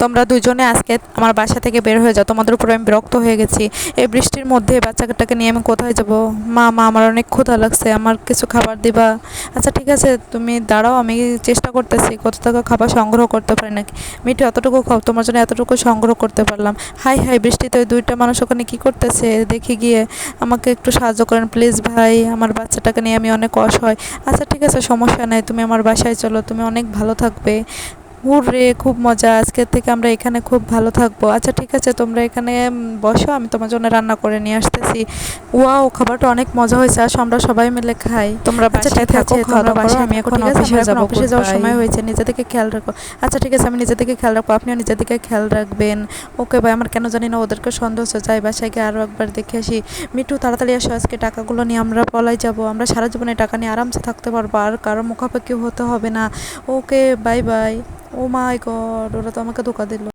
তোমরা দুজনে আজকে আমার বাসা থেকে বের হয়ে যাও, তোমাদের উপর আমি বিরক্ত হয়ে গেছি। এই বৃষ্টির মধ্যে বাচ্চাটাকে নিয়ে আমি কোথায় যাব? মা মা আমার অনেক ক্ষুধা লাগছে, আমার কিছু খাবার দিবা? আচ্ছা ঠিক আছে, তুমি দাঁড়াও, আমি চেষ্টা করতেছি কত টাকা খাবার সংগ্রহ করতে পারি নাকি। মিঠু, এতটুকু খাও, তোমার জন্য এতটুকু সংগ্রহ করতে পারলাম। হাই হাই, বৃষ্টিতে ওই দুইটা মানুষ ওখানে কী করতেছে দেখি গিয়ে, আমাকে একটু সাহায্য করেন প্লিজ ভাই, আমার বাচ্চাটাকে নিয়ে আমি অনেক অসহায়। আচ্ছা ঠিক আছে, সমস্যা নাই, তুমি আমার বাসায় চলো, তুমি অনেক ভালো থাকবে। হুররে, খুব মজা, আজকের থেকে আমরা এখানে খুব ভালো থাকবো। আচ্ছা ঠিক আছে, তোমরা এখানে বসো, আমি তোমার জন্য রান্না করে নিয়ে আসতেছি। ওয়াও, খাবারটা অনেক মজা হয়েছে, আসো আমরা সবাই মিলে খাই। তোমরা বাসায় থাকো, খাওয়া দাওয়া করো, আমি এখন অফিসে যাবো। অফিসে যাওয়ার সময় হয়েছে, নিজে থেকে খেয়াল রাখো। আচ্ছা ঠিক আছে, আমি নিজে থেকে খেয়াল রাখবো, আপনিও নিজে থেকে খেয়াল রাখবেন। ওকে ভাই, আমার কেন জানি না ওদেরকে সন্দেহ হচ্ছে, যাই বাসায় গিয়ে আরও একবার দেখে আসি। মিঠু তাড়াতাড়ি আসো, আজকে টাকাগুলো নিয়ে আমরা পলাই যাবো, আমরা সারা জীবনে টাকা নিয়ে আরামসে থাকতে পারবো, আর কারো মুখাপেক্ষি হতে হবে না। Okay bye bye. Oh my God, ওরা তো আমাকে ধোকা দিল।